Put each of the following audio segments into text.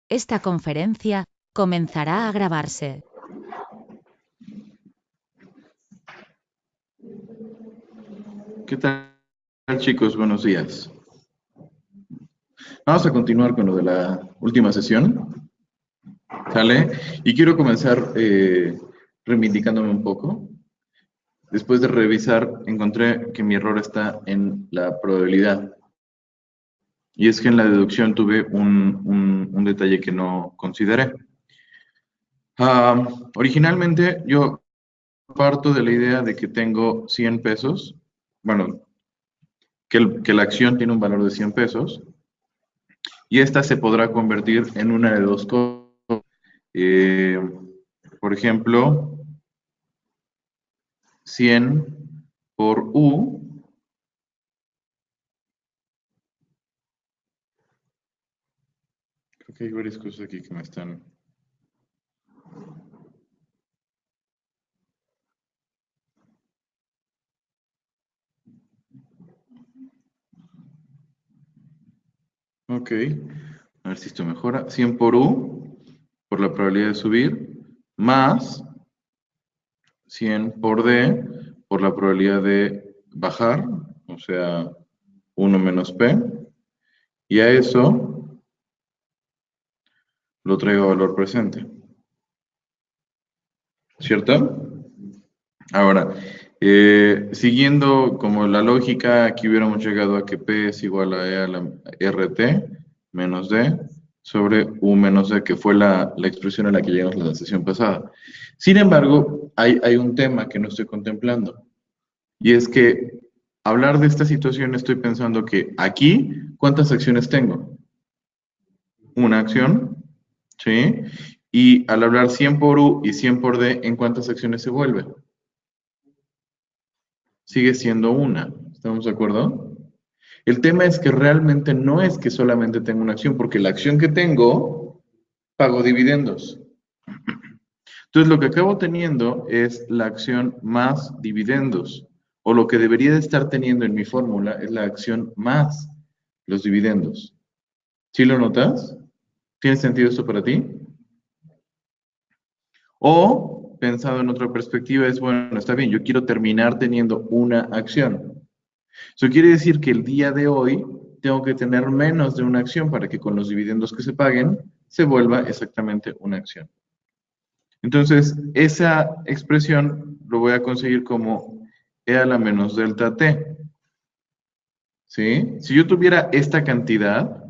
Esta conferencia comenzará a grabarse. ¿Qué tal, chicos? Buenos días. Vamos a continuar con lo de la última sesión, ¿sale? Y quiero comenzar reivindicándome un poco. Después de revisar, encontré que mi error está en la probabilidad. Y es que en la deducción tuve un detalle que no consideré. Originalmente yo parto de la idea de que tengo 100 pesos, bueno, que la acción tiene un valor de 100 pesos, y esta se podrá convertir en una de dos cosas. Eh, por ejemplo, 100 por U. Creo que hay varias cosas aquí que me están... Ok, a ver si esto mejora. 100 por U, por la probabilidad de subir, más 100 por D, por la probabilidad de bajar, o sea, 1 menos P, y a eso lo traigo a valor presente, ¿cierto? Ahora, siguiendo como la lógica, aquí hubiéramos llegado a que P es igual a E a la RT menos D sobre U menos D, que fue la expresión a la que llegamos la sesión pasada. Sin embargo, hay un tema que no estoy contemplando, y es que hablar de esta situación estoy pensando que aquí, ¿cuántas acciones tengo? Una acción, ¿sí? Y al hablar 100 por U y 100 por D, ¿en cuántas acciones se vuelve? Sigue siendo una. ¿Estamos de acuerdo? El tema es que realmente no es que solamente tengo una acción, porque la acción que tengo, pago dividendos. Entonces, lo que acabo teniendo es la acción más dividendos, o lo que debería de estar teniendo en mi fórmula es la acción más los dividendos. ¿Sí lo notas? ¿Tiene sentido esto para ti? O, pensado en otra perspectiva, es, bueno, está bien, yo quiero terminar teniendo una acción. Eso quiere decir que el día de hoy tengo que tener menos de una acción para que con los dividendos que se paguen se vuelva exactamente una acción. Entonces, esa expresión lo voy a conseguir como E a la menos delta T. ¿Sí? Si yo tuviera esta cantidad,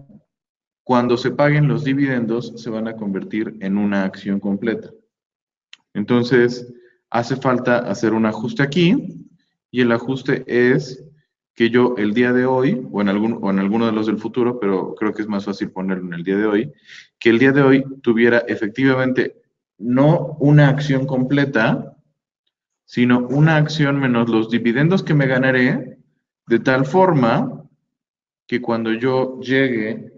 cuando se paguen los dividendos se van a convertir en una acción completa. Entonces, hace falta hacer un ajuste aquí, y el ajuste es que yo el día de hoy, o en alguno de los del futuro, pero creo que es más fácil ponerlo en el día de hoy, que el día de hoy tuviera efectivamente no una acción completa, sino una acción menos los dividendos que me ganaré, de tal forma que cuando yo llegue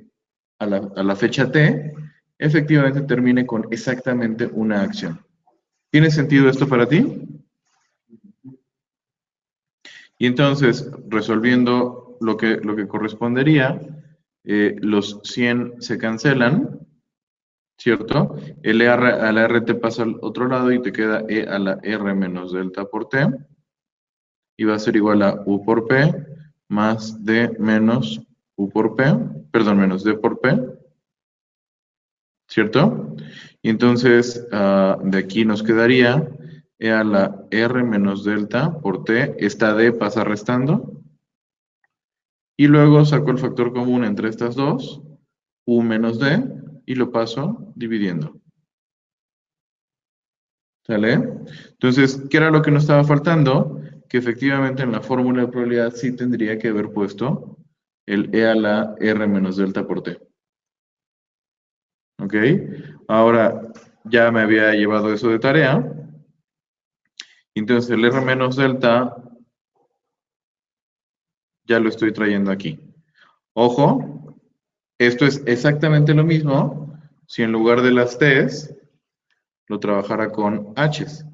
a la fecha T, efectivamente termine con exactamente una acción. ¿Tiene sentido esto para ti? Y entonces, resolviendo lo que correspondería, los 100 se cancelan, ¿cierto? El R a la RT pasa al otro lado y te queda E a la R menos delta por T, y va a ser igual a U por P más D menos U por P, perdón, menos D por P, ¿cierto? Y entonces, de aquí nos quedaría E a la R menos delta por T, esta D pasa restando, y luego saco el factor común entre estas dos, U menos D, y lo paso dividiendo. ¿Sale? Entonces, ¿qué era lo que nos estaba faltando? Que efectivamente en la fórmula de probabilidad sí tendría que haber puesto el E a la R menos delta por T. ¿Ok? Ahora, ya me había llevado eso de tarea. Entonces, el R menos delta ya lo estoy trayendo aquí. Ojo, esto es exactamente lo mismo si en lugar de las T's lo trabajara con H's.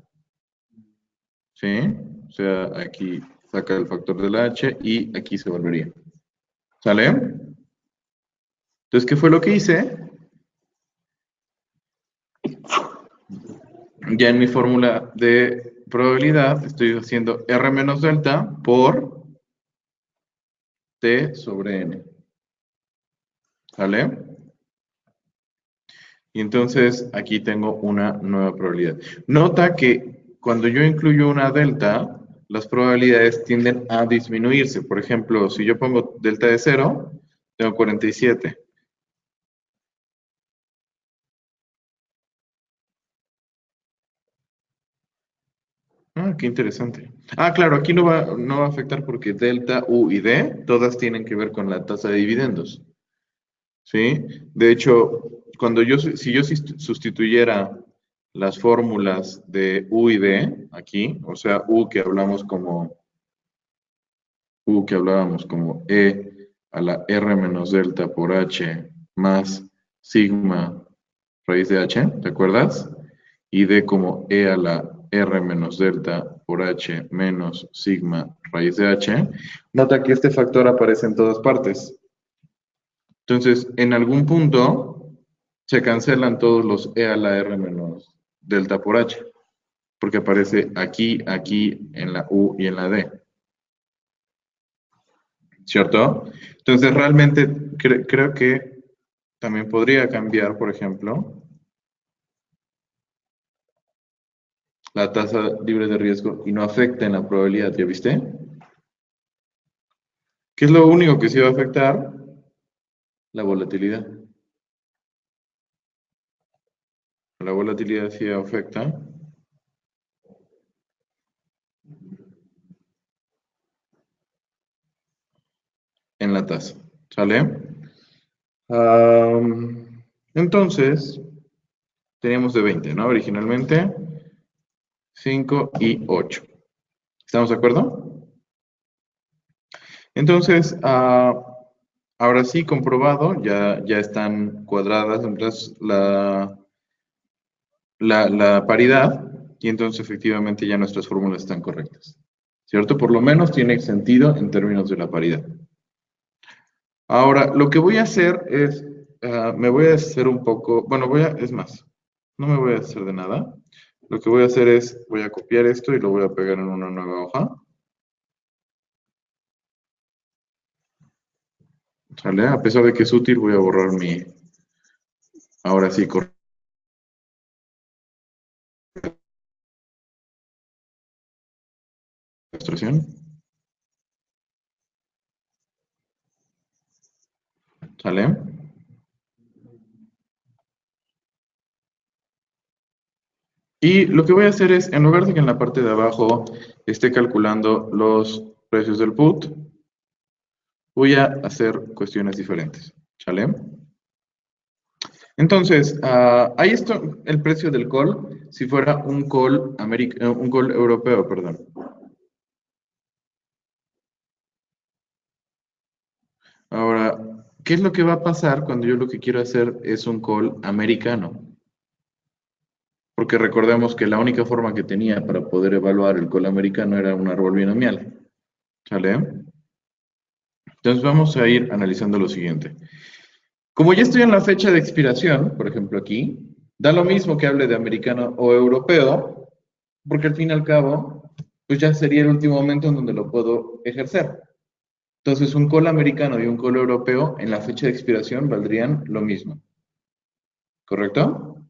¿Sí? O sea, aquí saca el factor de la H y aquí se volvería. ¿Sale? Entonces, ¿qué fue lo que hice? Ya en mi fórmula de probabilidad estoy haciendo R menos delta por T sobre N. ¿Vale? Y entonces aquí tengo una nueva probabilidad. Nota que cuando yo incluyo una delta, las probabilidades tienden a disminuirse. Por ejemplo, si yo pongo delta de 0, tengo 47. Ah, qué interesante. Ah, claro, aquí no va a afectar porque delta, U y D, todas tienen que ver con la tasa de dividendos. ¿Sí? De hecho, si yo sustituyera las fórmulas de U y D aquí, o sea, U que hablábamos como E a la R menos delta por H más sigma raíz de H, ¿te acuerdas? Y D como E a la R menos delta por H menos sigma raíz de H. Nota que este factor aparece en todas partes. Entonces, en algún punto se cancelan todos los E a la R menos delta por H, porque aparece aquí, aquí, en la U y en la D, ¿cierto? Entonces, realmente creo que también podría cambiar, por ejemplo, la tasa libre de riesgo y no afecta en la probabilidad, ¿ya viste? ¿Qué es lo único que sí va a afectar? La volatilidad. La volatilidad sí afecta en la tasa, ¿sale? Entonces, teníamos de 20, ¿no? Originalmente 5 y 8. ¿Estamos de acuerdo? Entonces, ahora sí, comprobado, ya están cuadradas entonces la paridad y entonces efectivamente ya nuestras fórmulas están correctas. ¿Cierto? Por lo menos tiene sentido en términos de la paridad. Ahora, lo que voy a hacer es, me voy a hacer un poco, bueno, es más, no me voy a hacer de nada. Lo que voy a hacer es, voy a copiar esto y lo voy a pegar en una nueva hoja. ¿Sale? A pesar de que es útil, voy a borrar ahora sí, ilustración. ¿Sale? Y lo que voy a hacer es, en lugar de que en la parte de abajo esté calculando los precios del put, voy a hacer cuestiones diferentes. ¿Sale? Entonces, ahí está el precio del call si fuera un call europeo, perdón. Ahora, ¿qué es lo que va a pasar cuando yo lo que quiero hacer es un call americano? Porque recordemos que la única forma que tenía para poder evaluar el call americano era un árbol binomial. ¿Sale? Entonces vamos a ir analizando lo siguiente. Como ya estoy en la fecha de expiración, por ejemplo aquí, da lo mismo que hable de americano o europeo, porque al fin y al cabo, pues ya sería el último momento en donde lo puedo ejercer. Entonces, un call americano y un call europeo en la fecha de expiración valdrían lo mismo. ¿Correcto?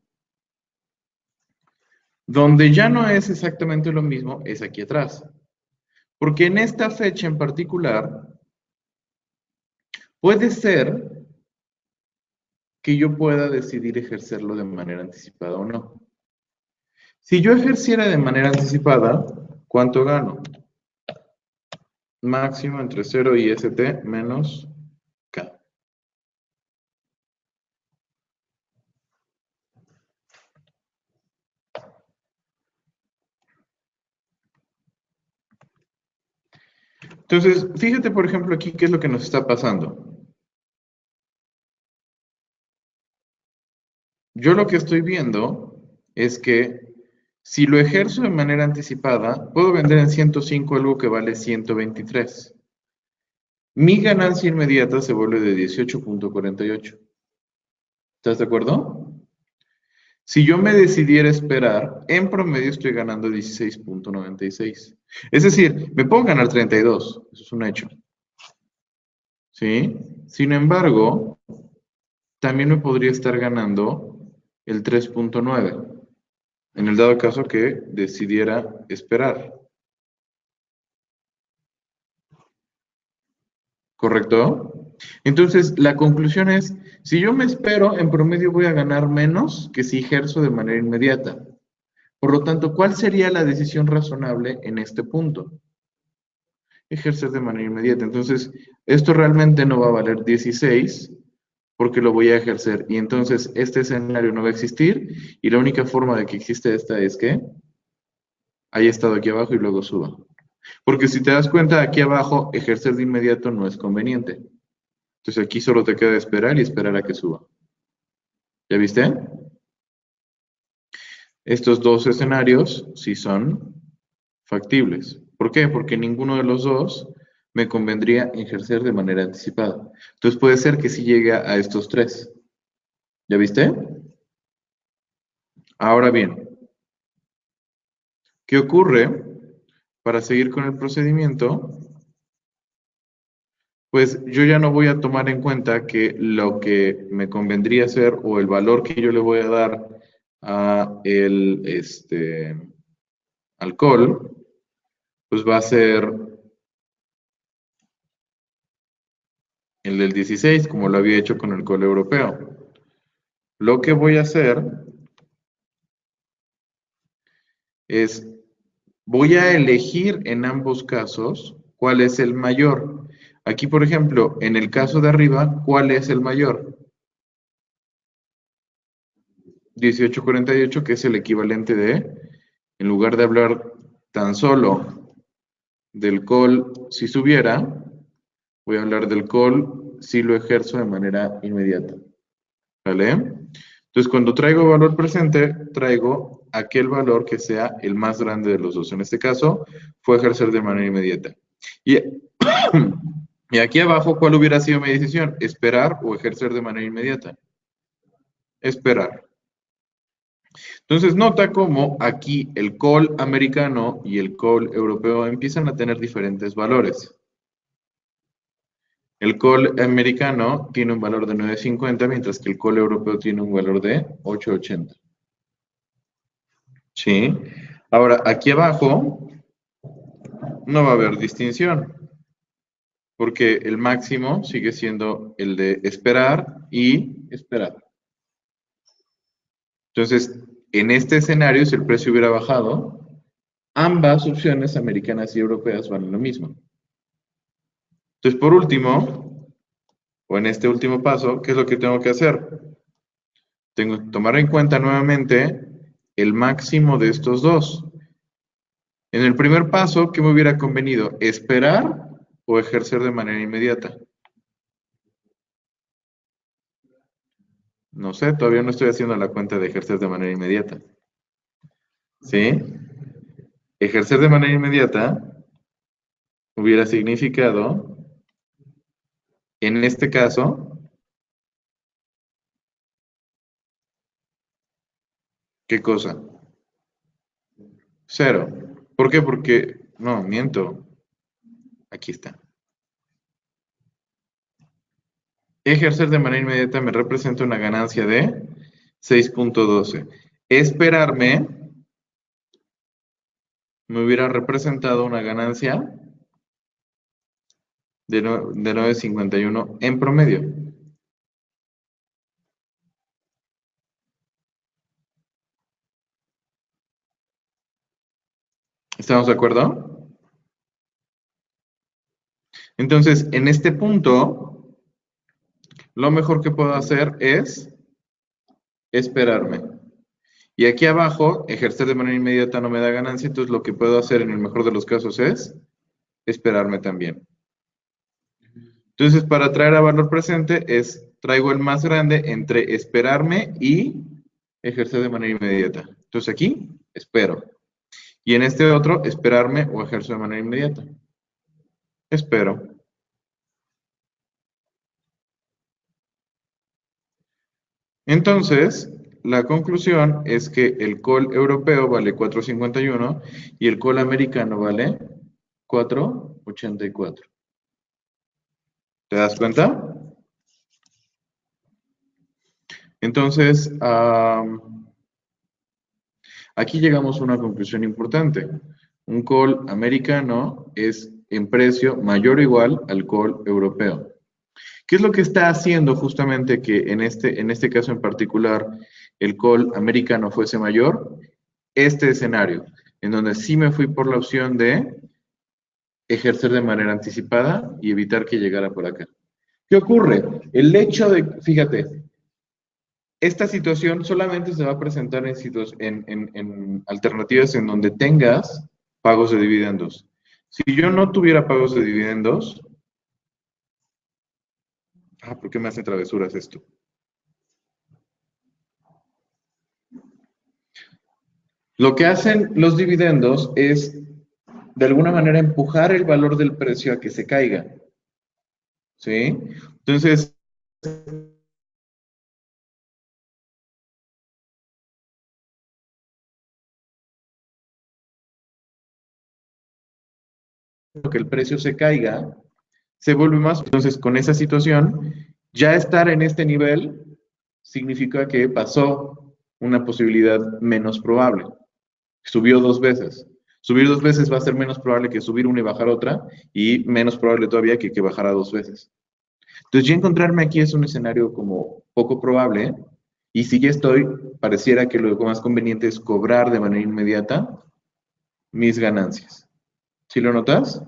Donde ya no es exactamente lo mismo es aquí atrás. Porque en esta fecha en particular, puede ser que yo pueda decidir ejercerlo de manera anticipada o no. Si yo ejerciera de manera anticipada, ¿cuánto gano? Máximo entre 0 y ST menos K. Entonces, fíjate por ejemplo aquí qué es lo que nos está pasando. Yo lo que estoy viendo es que si lo ejerzo de manera anticipada, puedo vender en 105 algo que vale 123. Mi ganancia inmediata se vuelve de 18.48. ¿Estás de acuerdo? Si yo me decidiera esperar, en promedio estoy ganando 16.96. Es decir, me puedo ganar 32, eso es un hecho. ¿Sí? Sin embargo, también me podría estar ganando el 3.9, en el dado caso que decidiera esperar. ¿Correcto? Entonces, la conclusión es, si yo me espero, en promedio voy a ganar menos que si ejerzo de manera inmediata. Por lo tanto, ¿cuál sería la decisión razonable en este punto? Ejercer de manera inmediata. Entonces, esto realmente no va a valer 16 porque lo voy a ejercer. Y entonces, este escenario no va a existir y la única forma de que existe esta es que haya estado aquí abajo y luego suba. Porque si te das cuenta, aquí abajo, ejercer de inmediato no es conveniente. Entonces, aquí solo te queda esperar y esperar a que suba. ¿Ya viste? Estos dos escenarios sí son factibles. ¿Por qué? Porque ninguno de los dos me convendría ejercer de manera anticipada. Entonces puede ser que sí llegue a estos tres. ¿Ya viste? Ahora bien, ¿qué ocurre? Para seguir con el procedimiento, pues yo ya no voy a tomar en cuenta que lo que me convendría hacer o el valor que yo le voy a dar a el alcohol, pues va a ser el del 16, como lo había hecho con el alcohol europeo. Lo que voy a hacer es, voy a elegir en ambos casos cuál es el mayor. Aquí, por ejemplo, en el caso de arriba, ¿cuál es el mayor? 1848, que es el equivalente de, en lugar de hablar tan solo del call si subiera, voy a hablar del call si lo ejerzo de manera inmediata. ¿Vale? Entonces, cuando traigo valor presente, traigo aquel valor que sea el más grande de los dos. En este caso, fue ejercer de manera inmediata. Y, y aquí abajo, ¿cuál hubiera sido mi decisión? ¿Esperar o ejercer de manera inmediata? Esperar. Entonces, nota cómo aquí el call americano y el call europeo empiezan a tener diferentes valores. El call americano tiene un valor de 9.50, mientras que el call europeo tiene un valor de 8.80. ¿Sí? Ahora, aquí abajo no va a haber distinción, porque el máximo sigue siendo el de esperar y esperar. Entonces, en este escenario, si el precio hubiera bajado, ambas opciones, americanas y europeas, valen lo mismo. Entonces, por último, o en este último paso, ¿qué es lo que tengo que hacer? Tengo que tomar en cuenta nuevamente el máximo de estos dos. En el primer paso, ¿qué me hubiera convenido? ¿Esperar o ejercer de manera inmediata? No sé, todavía no estoy haciendo la cuenta de ejercer de manera inmediata. ¿Sí? Ejercer de manera inmediata hubiera significado, en este caso, ¿qué cosa? Cero. ¿Por qué? Porque, no, miento. Aquí está. Ejercer de manera inmediata me representa una ganancia de 6.12. Esperarme me hubiera representado una ganancia de 9.51 en promedio. ¿Estamos de acuerdo? Entonces, en este punto, lo mejor que puedo hacer es esperarme. Y aquí abajo, ejercer de manera inmediata no me da ganancia, entonces lo que puedo hacer en el mejor de los casos es esperarme también. Entonces, para traer a valor presente traigo el más grande entre esperarme y ejercer de manera inmediata. Entonces aquí, espero. Y en este otro, esperarme o ejercer de manera inmediata. Espero. Entonces, la conclusión es que el call europeo vale 4.51 y el call americano vale 4.84. ¿Te das cuenta? Entonces, aquí llegamos a una conclusión importante. Un call americano es en precio mayor o igual al call europeo. ¿Qué es lo que está haciendo justamente que en este caso en particular el call americano fuese mayor? Este escenario, en donde sí me fui por la opción de ejercer de manera anticipada y evitar que llegara por acá. ¿Qué ocurre? El hecho de, fíjate, esta situación solamente se va a presentar en alternativas en donde tengas pagos de dividendos. Si yo no tuviera pagos de dividendos, ¿por qué me hace travesuras esto? Lo que hacen los dividendos es, de alguna manera, empujar el valor del precio a que se caiga. ¿Sí? Entonces, que el precio se caiga, se vuelve más. Entonces, con esa situación, ya estar en este nivel significa que pasó una posibilidad menos probable. Subió 2 veces. Subir 2 veces va a ser menos probable que subir una y bajar otra, y menos probable todavía que bajara 2 veces. Entonces, ya encontrarme aquí es un escenario como poco probable, y si ya estoy, pareciera que lo más conveniente es cobrar de manera inmediata mis ganancias. ¿Sí lo notas?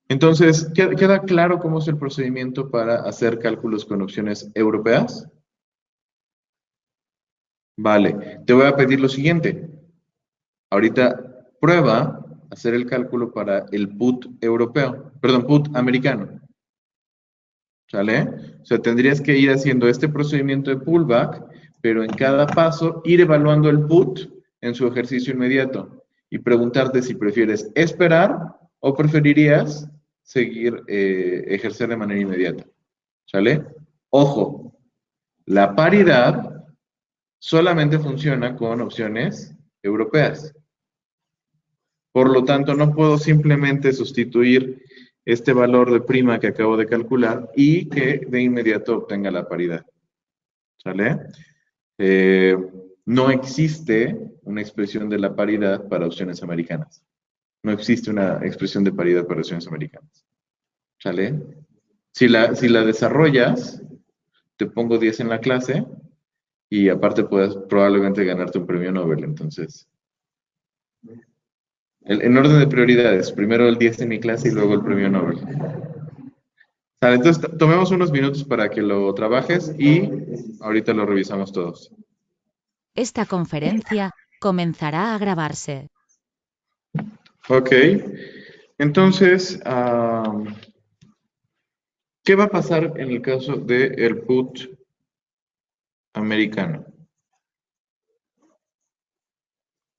Entonces, ¿queda claro cómo es el procedimiento para hacer cálculos con opciones europeas? Vale, te voy a pedir lo siguiente. Ahorita prueba hacer el cálculo para el put europeo, perdón, put americano. ¿Sale? O sea, tendrías que ir haciendo este procedimiento de pullback, pero en cada paso ir evaluando el put en su ejercicio inmediato y preguntarte si prefieres esperar o preferirías seguir ejercer de manera inmediata. ¿Sale? Ojo, la paridad solamente funciona con opciones europeas. Por lo tanto, no puedo simplemente sustituir este valor de prima que acabo de calcular y que de inmediato obtenga la paridad. ¿Sale? No existe una expresión de la paridad para opciones americanas. No existe una expresión de paridad para opciones americanas. ¿Sale? Si la desarrollas, te pongo 10 en la clase y aparte puedes probablemente ganarte un premio Nobel. Entonces, en orden de prioridades, primero el 10 en mi clase y luego el premio Nobel. Sale, entonces tomemos unos minutos para que lo trabajes y ahorita lo revisamos todos. Esta conferencia comenzará a grabarse. Ok, entonces, ¿qué va a pasar en el caso del put americano?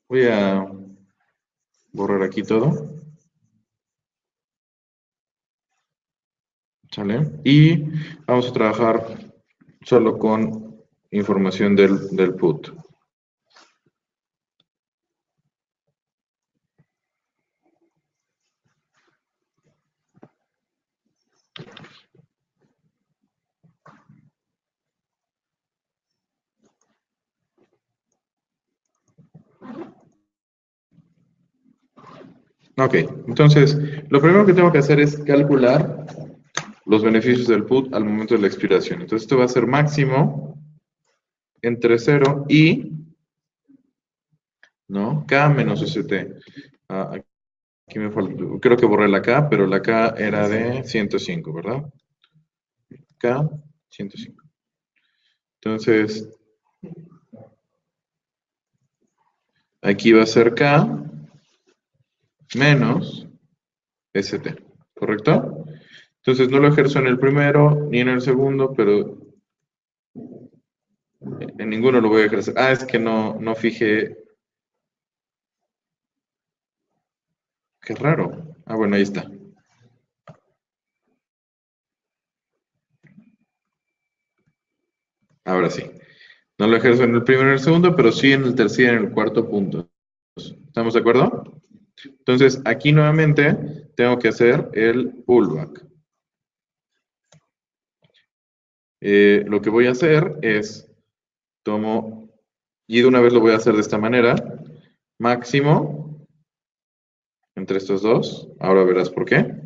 Voy a borrar aquí todo. ¿Sale? Y vamos a trabajar solo con información del put. Ok, entonces, lo primero que tengo que hacer es calcular los beneficios del put al momento de la expiración. Entonces, esto va a ser máximo entre 0 y, ¿no? K menos ST. Aquí me faltó, creo que borré la K, pero la K era de 105, ¿verdad? K, 105. Entonces, aquí va a ser K menos ST, ¿correcto? Entonces no lo ejerzo en el primero ni en el segundo, pero en ninguno lo voy a ejercer. Es que no fijé. Qué raro. Bueno, ahí está. Ahora sí. No lo ejerzo en el primero y en el segundo, pero sí en el tercer y en el cuarto punto. ¿Estamos de acuerdo? Entonces, aquí nuevamente tengo que hacer el pullback. Lo que voy a hacer es, tomo, y de una vez lo voy a hacer de esta manera, máximo entre estos dos. Ahora verás por qué.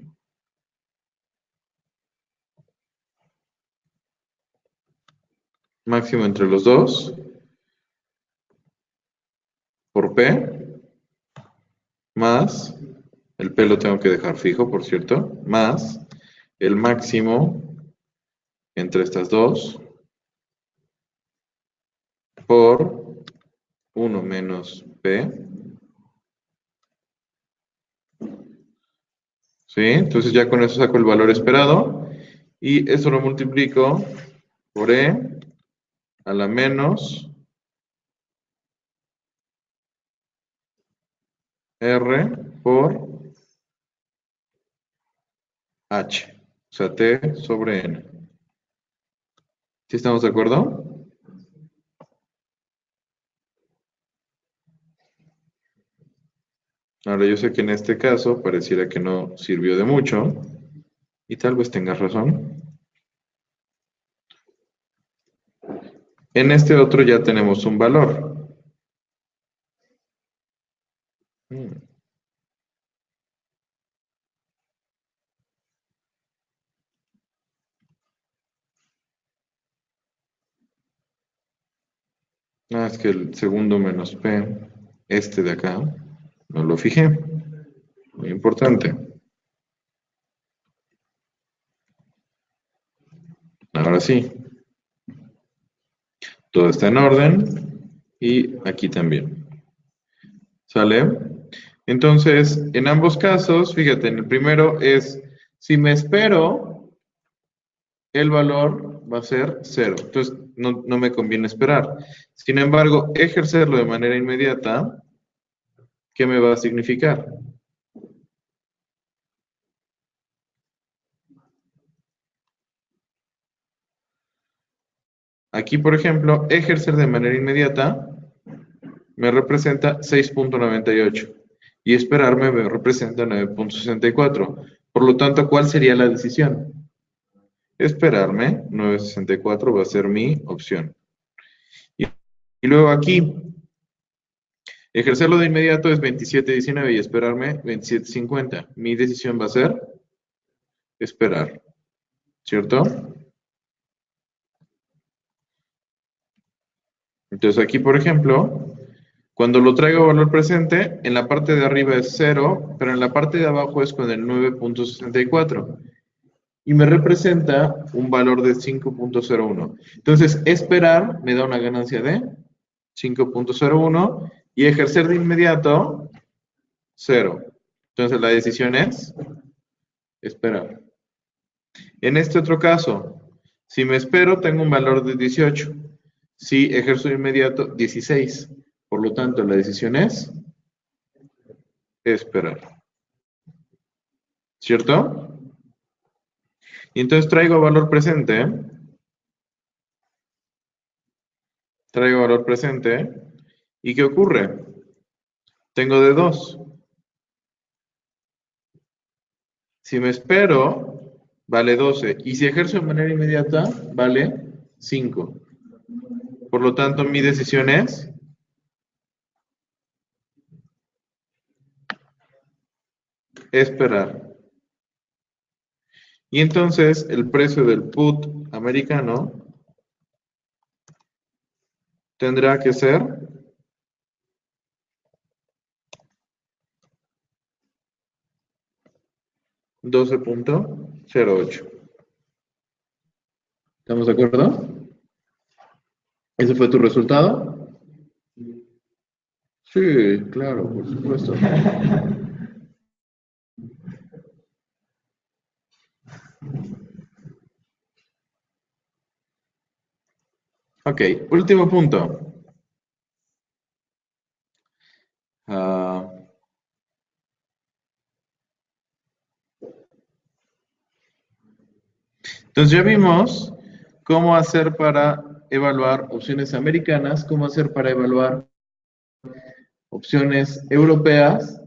Máximo entre los dos, por P, más, el P lo tengo que dejar fijo, por cierto, más el máximo entre estas dos, por 1 menos P. ¿Sí? Entonces ya con eso saco el valor esperado, y eso lo multiplico por E a la menos R por H, o sea, T sobre N. ¿Sí estamos de acuerdo? Ahora yo sé que en este caso pareciera que no sirvió de mucho, y tal vez tengas razón. En este otro ya tenemos un valor. Es que el segundo menos P, este de acá, no lo fijé. Muy importante. Ahora sí. Todo está en orden. Y aquí también. ¿Sale? Entonces, en ambos casos, fíjate, en el primero es, si me espero, el valor va a ser 0. Entonces, no me conviene esperar. Sin embargo, ejercerlo de manera inmediata, ¿qué me va a significar? Aquí, por ejemplo, ejercer de manera inmediata me representa 6.98 y esperarme me representa 9.64. Por lo tanto, ¿cuál sería la decisión? Esperarme, 9.64 va a ser mi opción. Y luego aquí, ejercerlo de inmediato es 27.19 y esperarme 27.50. Mi decisión va a ser esperar, ¿cierto? Entonces aquí, por ejemplo, cuando lo traigo a valor presente, en la parte de arriba es 0, pero en la parte de abajo es con el 9.64. Y me representa un valor de 5.01. Entonces, esperar me da una ganancia de 5.01 y ejercer de inmediato 0. Entonces, la decisión es esperar. En este otro caso, si me espero, tengo un valor de 18. Si ejerzo de inmediato, 16. Por lo tanto, la decisión es esperar. ¿Cierto? Y entonces traigo valor presente. Traigo valor presente. ¿Y qué ocurre? Tengo de 2. Si me espero, vale 12. Y si ejerzo de manera inmediata, vale 5. Por lo tanto, mi decisión es esperar. Y entonces, el precio del put americano tendrá que ser 12.08. ¿Estamos de acuerdo? ¿Ese fue tu resultado? Sí, claro, por supuesto. Ok, último punto. Entonces ya vimos cómo hacer para evaluar opciones americanas, cómo hacer para evaluar opciones europeas,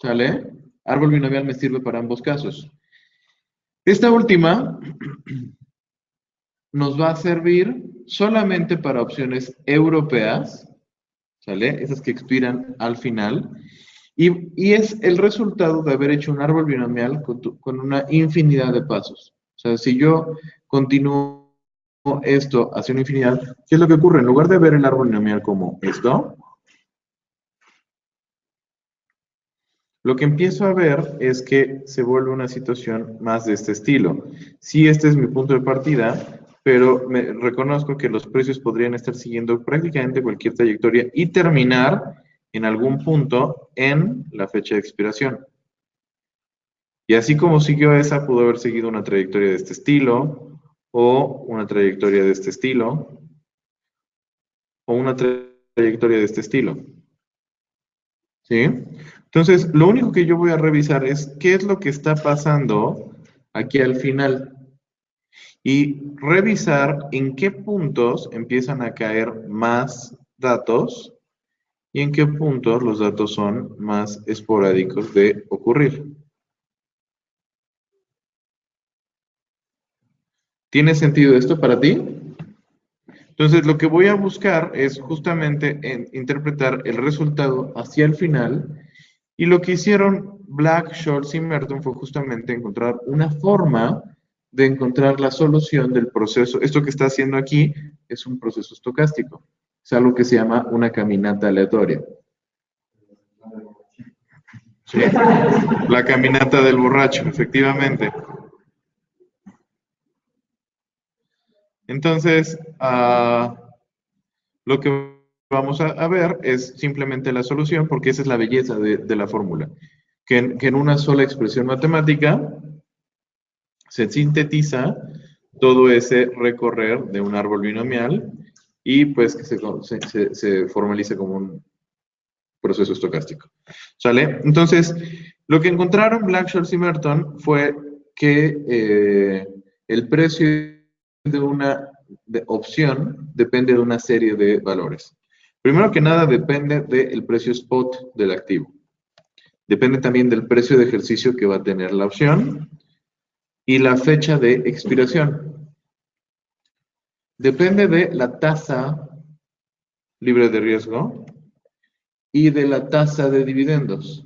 ¿sale? Árbol binomial me sirve para ambos casos. Esta última nos va a servir solamente para opciones europeas, ¿sale? Esas que expiran al final. Y es el resultado de haber hecho un árbol binomial con una infinidad de pasos. O sea, si yo continúo esto hacia una infinidad, ¿qué es lo que ocurre? En lugar de ver el árbol binomial como esto, lo que empiezo a ver es que se vuelve una situación más de este estilo. Sí, este es mi punto de partida, pero reconozco que los precios podrían estar siguiendo prácticamente cualquier trayectoria y terminar en algún punto en la fecha de expiración. Y así como siguió esa, pudo haber seguido una trayectoria de este estilo, o una trayectoria de este estilo, o una trayectoria de este estilo. ¿Sí? Entonces, lo único que yo voy a revisar es qué es lo que está pasando aquí al final. Y revisar en qué puntos empiezan a caer más datos y en qué puntos los datos son más esporádicos de ocurrir. ¿Tiene sentido esto para ti? Entonces, lo que voy a buscar es justamente interpretar el resultado hacia el final. Y lo que hicieron Black, Scholes y Merton fue justamente encontrar una forma de encontrar la solución del proceso. Esto que está haciendo aquí es un proceso estocástico. Es algo que se llama una caminata aleatoria. ¿Sí? La caminata del borracho, efectivamente. Entonces, lo que vamos a ver es simplemente la solución, porque esa es la belleza de la fórmula. Que en una sola expresión matemática se sintetiza todo ese recorrer de un árbol binomial y pues que se formaliza como un proceso estocástico. ¿Sale? Entonces, lo que encontraron Black, Scholes y Merton fue que el precio de una opción depende de una serie de valores. Primero que nada, depende del precio spot del activo. Depende también del precio de ejercicio que va a tener la opción y la fecha de expiración. Depende de la tasa libre de riesgo y de la tasa de dividendos.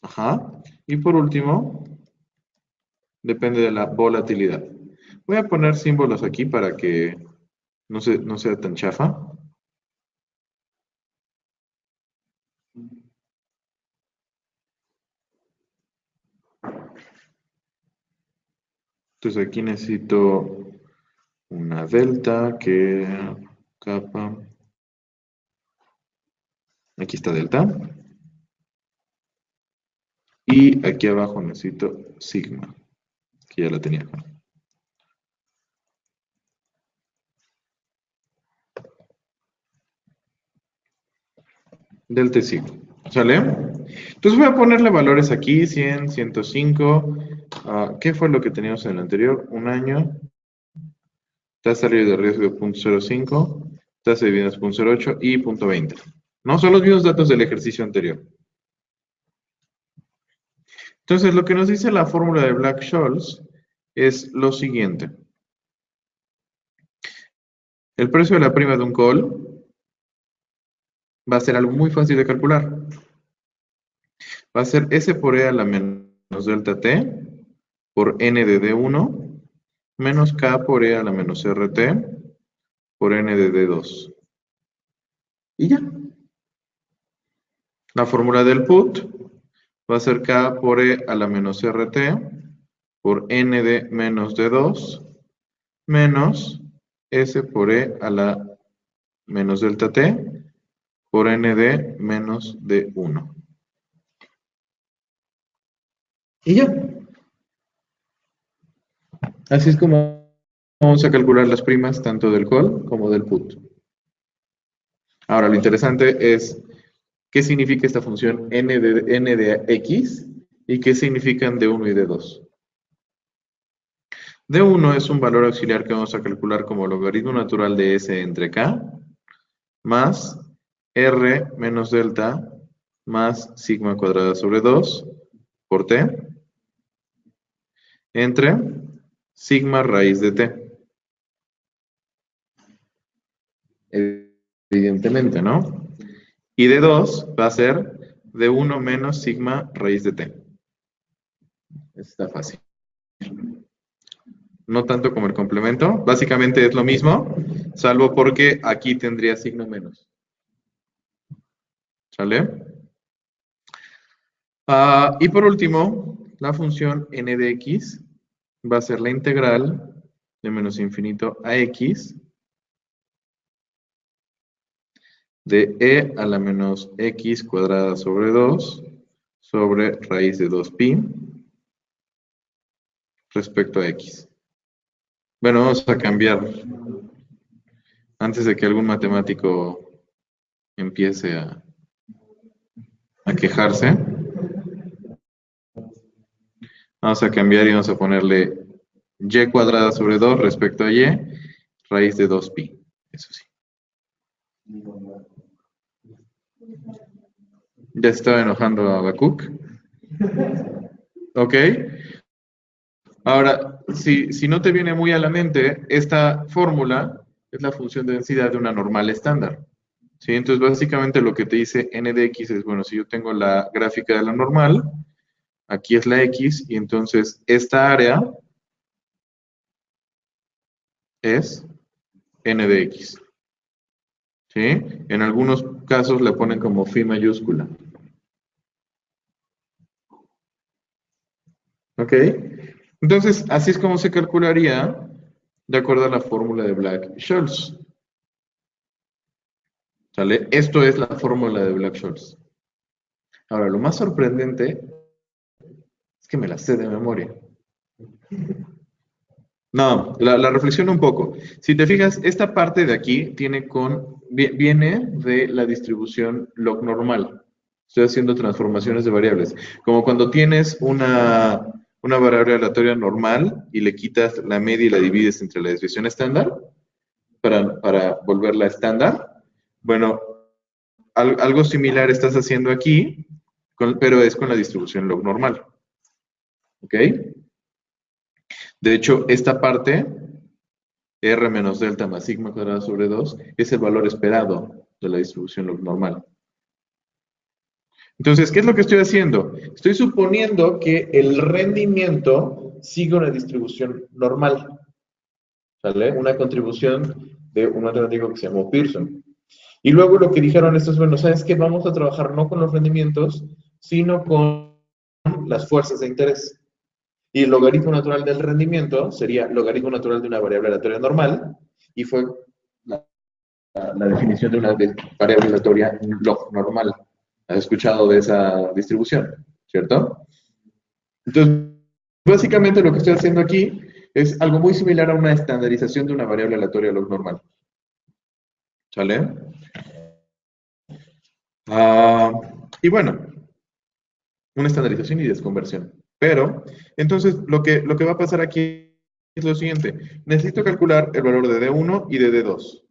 Ajá. Y por último, depende de la volatilidad. Voy a poner símbolos aquí para que no sea tan chafa. Entonces aquí necesito una delta que capa. Aquí está delta. Y aquí abajo necesito sigma, que ya la tenía acá. Delta y sigma. ¿Sale? Entonces voy a ponerle valores aquí, 100, 105. ¿Qué fue lo que teníamos en el anterior? Un año. Tasa libre de riesgo de 0.05, tasa de dividendos 0.08 y 0.20. ¿No? Son los mismos datos del ejercicio anterior. Entonces, lo que nos dice la fórmula de Black-Scholes es lo siguiente. El precio de la prima de un call va a ser algo muy fácil de calcular. Va a ser S por E a la menos delta T por N de D1 menos K por E a la menos RT por N de D2. Y ya. La fórmula del put va a ser K por E a la menos RT por N de menos D2 menos S por E a la menos delta T por N de menos D1. Y ya. Así es como vamos a calcular las primas tanto del call como del put. Ahora, lo interesante es qué significa esta función n de x y qué significan D1 y D2. D1 es un valor auxiliar que vamos a calcular como logaritmo natural de S entre K más R menos delta más sigma cuadrada sobre 2 por T entre sigma raíz de T. Evidentemente, ¿no? Y D2 va a ser D1 menos sigma raíz de T. Está fácil. No tanto como el complemento. Básicamente es lo mismo, salvo porque aquí tendría signo menos. ¿Sale? Y por último, la función n de x va a ser la integral de menos infinito a x de e a la menos x cuadrada sobre 2 sobre raíz de 2pi respecto a x. Bueno, vamos a cambiar antes de que algún matemático empiece a quejarse. Vamos a cambiar y vamos a ponerle y cuadrada sobre 2 respecto a y, raíz de 2pi. Eso sí. Ya se estaba enojando a Habacuc. ¿Ok? Ahora, si no te viene muy a la mente, esta fórmula es la función de densidad de una normal estándar. ¿Sí? Entonces, básicamente lo que te dice n de x es, bueno, si yo tengo la gráfica de la normal, aquí es la x, y entonces esta área es n de x. ¿Sí? En algunos casos le ponen como phi mayúscula. ¿Ok? Entonces, así es como se calcularía de acuerdo a la fórmula de Black-Scholes. ¿Sale? Esto es la fórmula de Black-Scholes. Ahora, lo más sorprendente es que me la sé de memoria. No, la reflexión un poco. Si te fijas, esta parte de aquí viene de la distribución log normal. Estoy haciendo transformaciones de variables. Como cuando tienes una variable aleatoria normal y le quitas la media y la divides entre la desviación estándar para volverla estándar. Bueno, algo similar estás haciendo aquí, pero es con la distribución log normal. ¿Ok? De hecho, esta parte, R menos delta más sigma cuadrado sobre 2, es el valor esperado de la distribución log normal. Entonces, ¿qué es lo que estoy haciendo? Estoy suponiendo que el rendimiento sigue una distribución normal. ¿Sale? Una contribución de un matemático que se llamó Pearson. Y luego lo que dijeron estos, bueno, ¿sabes qué? Vamos a trabajar no con los rendimientos, sino con las fuerzas de interés. Y el logaritmo natural del rendimiento sería logaritmo natural de una variable aleatoria normal, y fue la definición de una variable aleatoria log normal. ¿Has escuchado de esa distribución? ¿Cierto? Entonces, básicamente lo que estoy haciendo aquí es algo muy similar a una estandarización de una variable aleatoria log normal. ¿Sale? Y bueno, una estandarización y desconversión. Pero, entonces, lo que va a pasar aquí es lo siguiente. Necesito calcular el valor de D1 y de D2.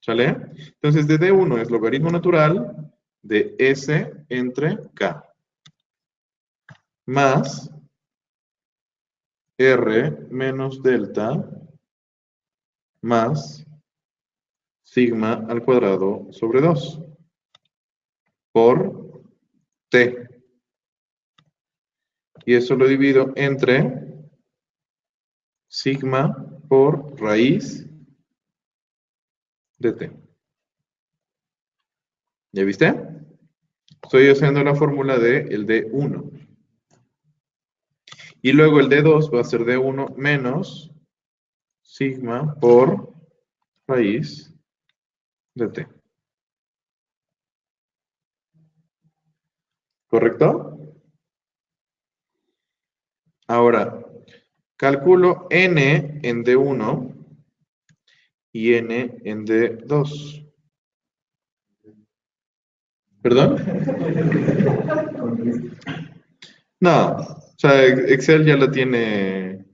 ¿Sale? Entonces, de D1 es logaritmo natural de S entre K. Más R menos delta más sigma al cuadrado sobre 2 por T. Y eso lo divido entre sigma por raíz de T. ¿Ya viste? Estoy usando la fórmula de el D1. Y luego el D2 va a ser D1 menos sigma por raíz de T. ¿Correcto? Ahora, calculo n en D1 y n en D2. ¿Perdón? No, o sea, Excel ya lo tiene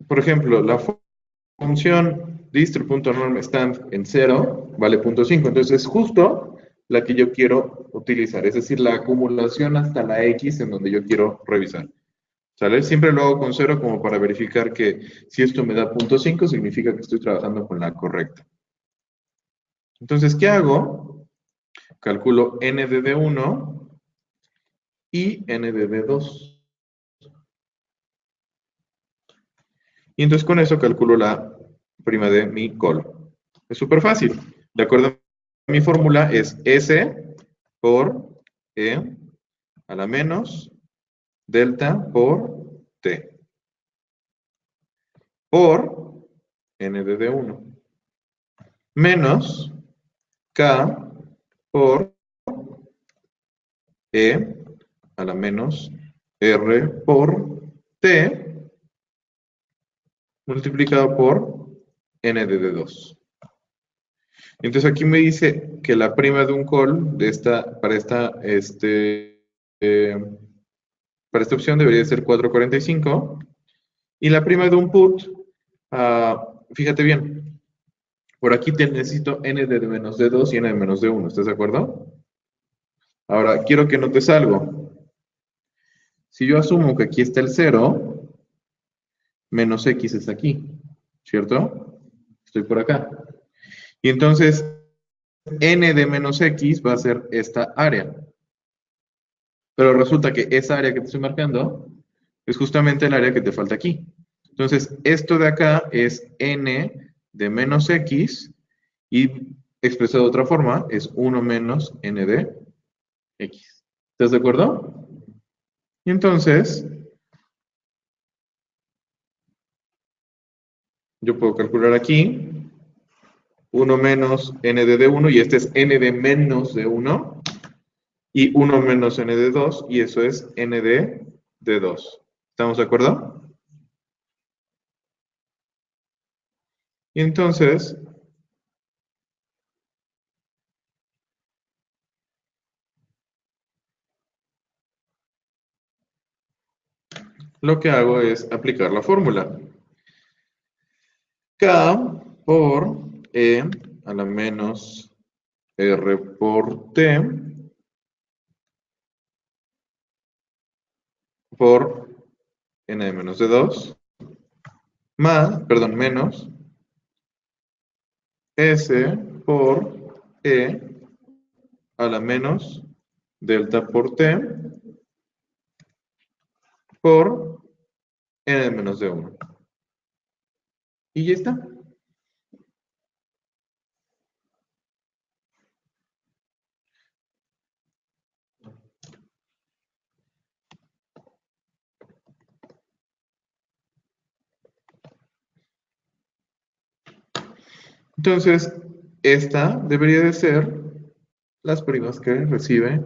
Por ejemplo, la función distro.norm stand en 0 vale 0.5, entonces es justo la que yo quiero utilizar, es decir, la acumulación hasta la x en donde yo quiero revisar. ¿Sale? Siempre lo hago con 0 como para verificar que si esto me da 0.5 significa que estoy trabajando con la correcta. Entonces, ¿qué hago? Calculo n de D1 y n de D2. Y entonces con eso calculo la prima de mi col. Es súper fácil. De acuerdo a mi fórmula es S por E a la menos delta por T por n de D1 menos K por E a la menos R por T multiplicado por n de D2. Entonces aquí me dice que la prima de un call de para esta opción debería ser 4.45 y la prima de un put, fíjate bien, por aquí necesito n de menos D2 y n de menos D1, ¿estás de acuerdo? Ahora, quiero que notes algo. Si yo asumo que aquí está el 0, menos x está aquí, ¿cierto? Estoy por acá. Y entonces, n de menos x va a ser esta área. Pero resulta que esa área que te estoy marcando es justamente el área que te falta aquí. Entonces, esto de acá es n de menos x y expresado de otra forma es 1 menos n de x. ¿Estás de acuerdo? Y entonces, yo puedo calcular aquí 1 menos n de d1 y este es n de menos d1 y 1 menos n de 2 y eso es n de d2. ¿Estamos de acuerdo? Y entonces, lo que hago es aplicar la fórmula. K por E a la menos R por T por N de menos de 2 menos S por E a la menos delta por T por N de menos de 1. Y ya está. Entonces, esta debería de ser las primas que recibe,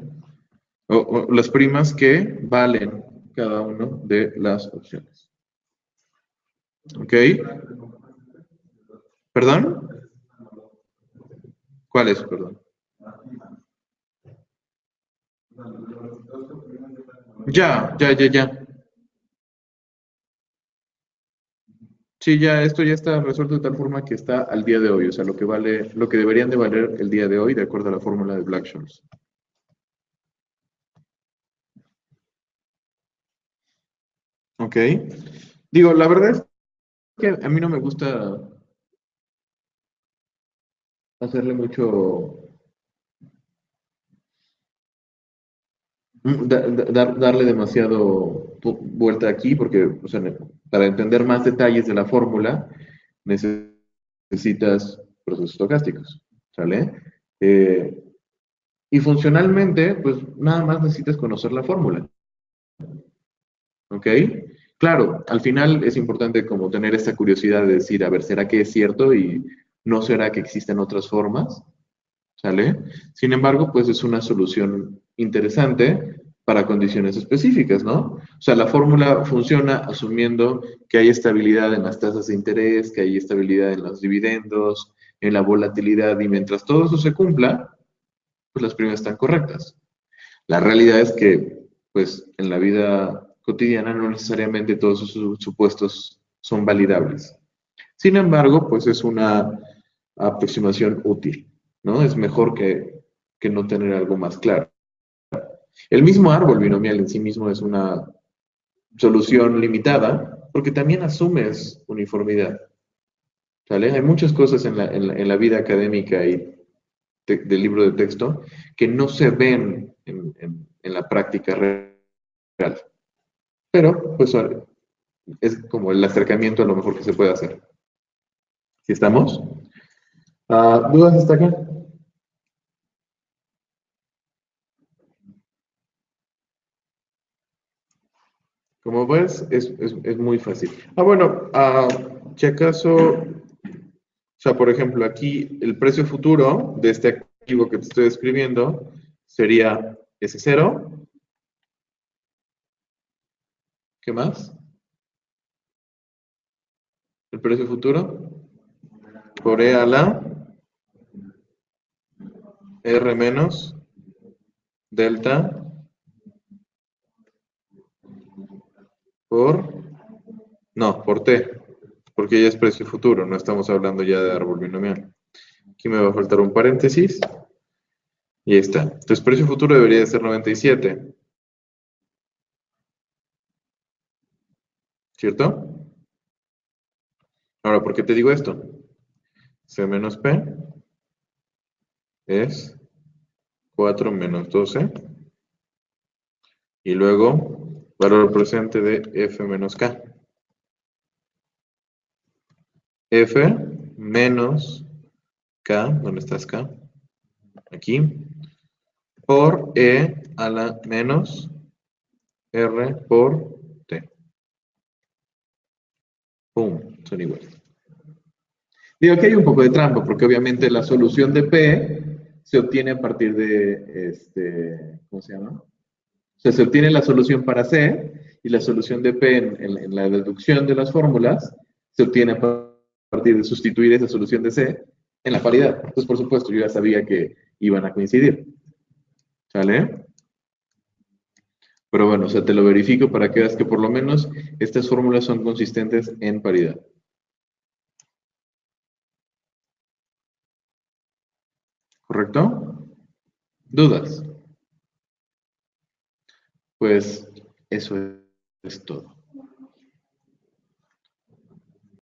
o las primas que valen cada una de las opciones. ¿Ok? ¿Perdón? ¿Cuál es? Perdón. Ya. Sí, ya, esto ya está resuelto de tal forma que está al día de hoy, o sea, lo que vale, lo que deberían de valer el día de hoy, de acuerdo a la fórmula de Black-Scholes. ¿Ok? Digo, la verdad es que a mí no me gusta hacerle mucho, darle demasiado vuelta aquí, porque, o sea, para entender más detalles de la fórmula, necesitas procesos estocásticos, ¿sale? Y funcionalmente, pues nada más necesitas conocer la fórmula, ¿ok? Claro, al final es importante como tener esta curiosidad de decir, a ver, ¿será que es cierto y no será que existen otras formas? ¿Sale? Sin embargo, pues es una solución interesante para condiciones específicas, ¿no? O sea, la fórmula funciona asumiendo que hay estabilidad en las tasas de interés, que hay estabilidad en los dividendos, en la volatilidad, y mientras todo eso se cumpla, pues las primas están correctas. La realidad es que, pues, en la vida cotidiana no necesariamente todos esos supuestos son validables. Sin embargo, pues es una aproximación útil, ¿no? Es mejor que no tener algo más claro. El mismo árbol binomial en sí mismo es una solución limitada porque también asumes uniformidad, ¿sale? Hay muchas cosas en la vida académica y del libro de texto que no se ven en la práctica real, pero pues es como el acercamiento a lo mejor que se puede hacer. ¿Sí estamos? ¿Dudas hasta acá? Como ves, es muy fácil. Bueno, si acaso, o sea, por ejemplo, aquí el precio futuro de este activo que te estoy describiendo sería S0. ¿Qué más? El precio futuro por E a la R menos delta por, no, por T, porque ya es precio futuro, no estamos hablando ya de árbol binomial. Aquí me va a faltar un paréntesis y ahí está. Entonces, precio futuro debería de ser 97, ¿cierto? Ahora, ¿por qué te digo esto? C menos P es 4 menos 12 y luego valor presente de F menos K. F menos K, ¿dónde estás K? Aquí, por E a la menos R por T. ¡Pum! Son iguales. Digo que hay un poco de trampa, porque obviamente la solución de P se obtiene a partir de, ¿cómo se llama? O sea, se obtiene la solución para C y la solución de P en la deducción de las fórmulas se obtiene a partir de sustituir esa solución de C en la paridad. Entonces, por supuesto, yo ya sabía que iban a coincidir. ¿Sale? Pero bueno, o sea, te lo verifico para que veas que por lo menos estas fórmulas son consistentes en paridad. ¿Correcto? ¿Dudas? Pues eso es todo.